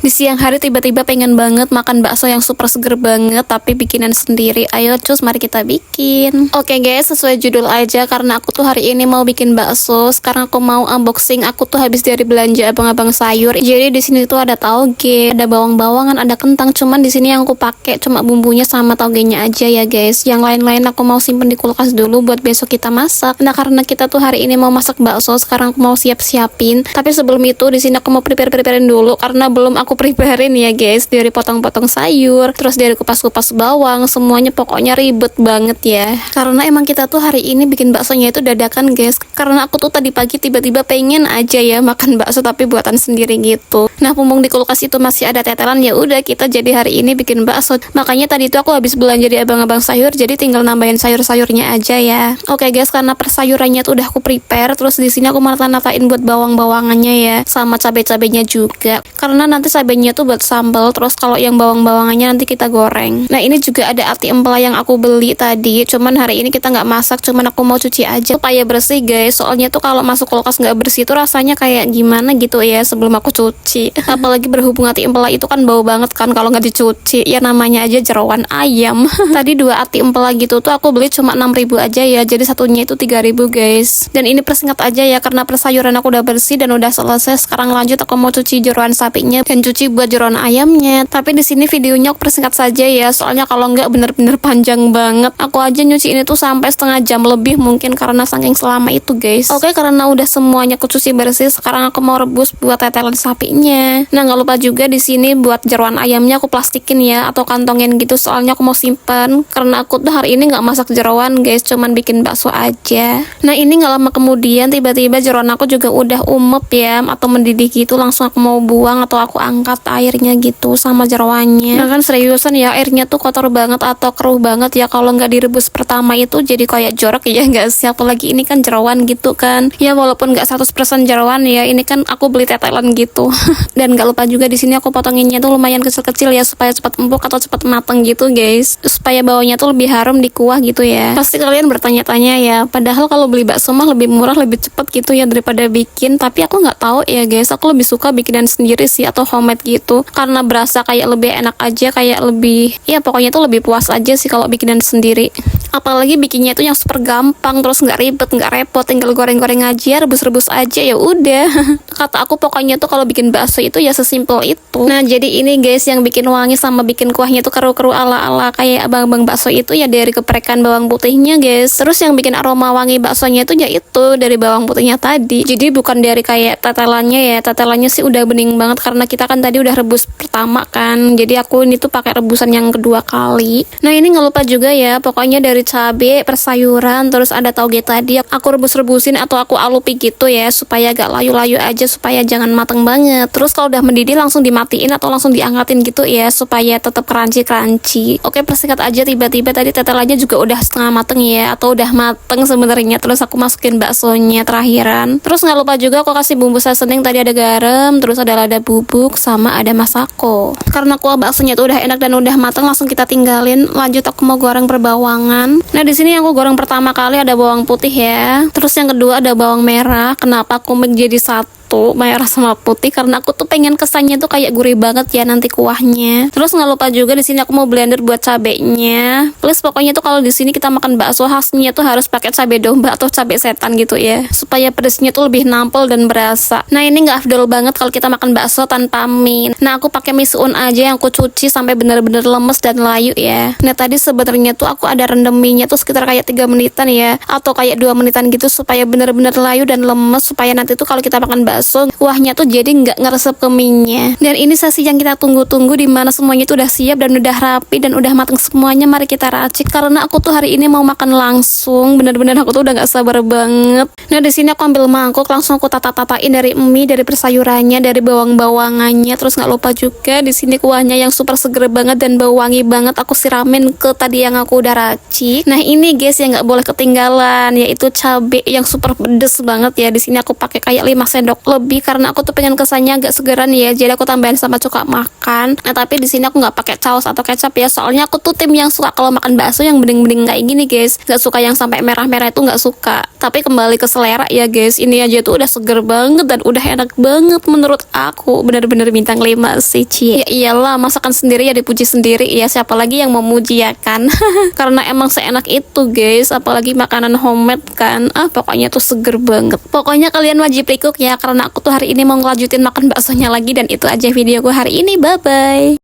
Di siang hari tiba-tiba pengen banget makan bakso yang super seger banget tapi bikinan sendiri. Ayo cus, mari kita bikin. Oke guys, sesuai judul aja karena aku tuh hari ini mau bikin bakso. Sekarang aku mau unboxing. Aku tuh habis dari belanja abang-abang sayur. Jadi di sini tuh ada tauge, ada bawang-bawangan, ada kentang. Cuman di sini yang aku pakai cuma bumbunya sama taugenya aja ya guys. Yang lain-lain aku mau simpen di kulkas dulu buat besok kita masak. Nah karena kita tuh hari ini mau masak bakso, sekarang aku mau siap-siapin. Tapi sebelum itu di sini aku mau preparein dulu karena belum aku preparein ya guys, dari potong-potong sayur, terus dari kupas-kupas bawang, semuanya pokoknya ribet banget ya. Karena emang kita tuh hari ini bikin baksonya itu dadakan guys. Karena aku tuh tadi pagi tiba-tiba pengen aja ya makan bakso tapi buatan sendiri gitu. Nah mumpung di kulkas itu masih ada tetelan, ya udah kita jadi hari ini bikin bakso. Makanya tadi tuh aku habis belanja di abang-abang sayur, jadi tinggal nambahin sayur-sayurnya aja ya. Oke guys, karena persayurannya tuh udah aku prepare, terus di sini aku nata-natain buat bawang-bawangannya ya, sama cabai-cabainya juga. Karena nanti cabainya tuh buat sambal, terus kalau yang bawang-bawangannya nanti kita goreng. Nah ini juga ada ati empela yang aku beli tadi, cuman hari ini kita nggak masak, cuman aku mau cuci aja supaya bersih guys. Soalnya tuh kalau masuk kulkas nggak bersih tuh rasanya kayak gimana gitu ya sebelum aku cuci. Apalagi berhubung ati empela itu kan bau banget kan kalau nggak dicuci. Ya namanya aja jeroan ayam. Tadi 2 ati empela gitu tuh aku beli cuma 6.000 aja ya, jadi satunya itu 3.000 guys. Dan ini persingkat aja ya karena persayuran aku udah bersih dan udah selesai. Sekarang lanjut aku mau cuci jeroan sapinya dan cuci buat jeroan ayamnya. Tapi di sini videonya aku persingkat saja ya, soalnya kalau nggak bener-bener panjang banget. Aku aja nyuci ini tuh sampai setengah jam lebih mungkin karena saking selama itu guys. Oke, karena udah semuanya aku cuci bersih, sekarang aku mau rebus buat tetelan sapinya. Nah nggak lupa juga di sini buat jeroan ayamnya aku plastikin ya atau kantongin gitu, soalnya aku mau simpan karena aku tuh hari ini nggak masak jeroan guys, cuman bikin bakso aja. Nah ini nggak lama kemudian tiba-tiba jeroan aku juga udah umep ya atau mendidih gitu, langsung aku mau buang atau aku angkat airnya gitu sama jeroannya. Nah kan seriusan ya, airnya tuh kotor banget atau keruh banget ya kalau nggak direbus pertama itu, jadi kayak jorok ya nggak sih? Apalagi ini kan jeroan gitu kan ya, walaupun nggak 100% jeroan ya, ini kan aku beli tetelan gitu. Dan nggak lupa juga di sini aku potonginnya tuh lumayan kecil-kecil ya supaya cepat empuk atau cepat matang gitu guys, supaya baunya tuh lebih harum di kuah gitu ya. Pasti kalian bertanya-tanya ya, padahal kalau beli bakso mah lebih murah lebih cepet gitu ya daripada bikin. Tapi aku nggak tahu ya guys, aku lebih suka bikinan sendiri sih atau homemade gitu karena berasa kayak lebih enak aja, kayak lebih ya pokoknya tuh lebih puas aja sih kalau bikinan sendiri. Apalagi bikinnya itu yang super gampang, terus nggak ribet nggak repot, tinggal goreng-goreng aja, rebus-rebus aja ya udah. Kata aku pokoknya tuh kalau bikin bakso itu ya sesimpel itu. Nah jadi ini guys yang bikin wangi sama bikin kuahnya tuh keru-keru ala-ala kayak abang-abang bakso itu ya dari geprekan bawang putihnya guys. Terus yang bikin aroma wangi baksonya itu ya itu dari bawang putihnya tadi, jadi bukan dari kayak tetelannya ya. Tetelannya sih udah bening banget karena kita kan tadi udah rebus pertama kan, jadi aku ini tuh pakai rebusan yang kedua kali. Nah ini nggak lupa juga ya, pokoknya dari cabai, persayuran, terus ada tauge tadi aku rebus-rebusin atau aku alupi gitu ya supaya agak layu-layu aja, supaya jangan mateng banget. Terus kalau udah mendidih langsung dimatiin atau langsung diangkatin gitu ya supaya tetap crunchy. Oke, persingkat aja, tiba-tiba tadi tetelannya juga udah setengah mateng ya, atau udah mateng sebenarnya. Terus aku masukin baksonya terakhiran. Terus nggak lupa juga aku kasih bumbu seasoning, tadi ada garam, terus ada lada bubuk sama ada masako. Karena kuah baksonya tuh udah enak dan udah mateng, langsung kita tinggalin. Lanjut aku mau goreng perbawangan. Nah di sini aku goreng pertama kali ada bawang putih ya. Terus yang kedua ada bawang merah. Kenapa aku menjadi satu merah sama putih? Karena aku tuh pengen kesannya tuh kayak gurih banget ya nanti kuahnya. Terus nggak lupa juga di sini aku mau blender buat cabenya. Plus pokoknya tuh kalau di sini kita makan bakso khasnya tuh harus pakai cabai domba atau cabai setan gitu ya, supaya pedesnya tuh lebih nampol dan berasa. Nah ini nggak afdol banget kalau kita makan bakso tanpa mie. Nah aku pakai mie suun aja yang aku cuci sampai bener-bener lemes dan layu ya. Nah tadi sebenarnya tuh aku ada rendam mie-nya tuh sekitar kayak 3 menitan ya, atau kayak 2 menitan gitu supaya bener-bener layu dan lemes, supaya nanti tuh kalau kita makan bakso kuahnya tuh jadi nggak ngeresep ke mie-nya. Dan ini sesi yang kita tunggu-tunggu, dimana semuanya tuh udah siap dan udah rapi dan udah mateng semuanya. Mari kita racik karena aku tuh hari ini mau makan langsung, bener-bener aku tuh udah nggak sabar banget. Nah di sini aku ambil mangkuk, langsung aku tata-tatain dari mie, dari persayurannya, dari bawang-bawangannya. Terus nggak lupa juga di sini kuahnya yang super seger banget dan bau wangi banget aku siramin ke tadi yang aku udah racik. Nah ini guys yang nggak boleh ketinggalan, yaitu cabai yang super pedes banget ya. Di sini aku pakai kayak 5 sendok lebih karena aku tuh pengen kesannya agak segeran ya. Jadi aku tambahin sama cuka makan. Nah tapi di sini aku nggak pakai saus atau kecap ya, soalnya aku tuh tim yang suka kalau makan bakso yang bening-bening kayak gini guys, nggak suka yang sampai merah-merah, itu nggak suka. Tapi kembali ke selera ya guys, ini aja tuh udah seger banget dan udah enak banget menurut aku, bener-bener bintang 5 sih Cie. Ya iyalah, masakan sendiri ya dipuji sendiri ya, siapa lagi yang mau muji ya kan. Karena emang seenak itu guys, apalagi makanan homemade kan. Pokoknya tuh seger banget. Pokoknya kalian wajib ikut ya, karena aku tuh hari ini mau ngelanjutin makan baksonya lagi. Dan itu aja video gue hari ini, bye bye.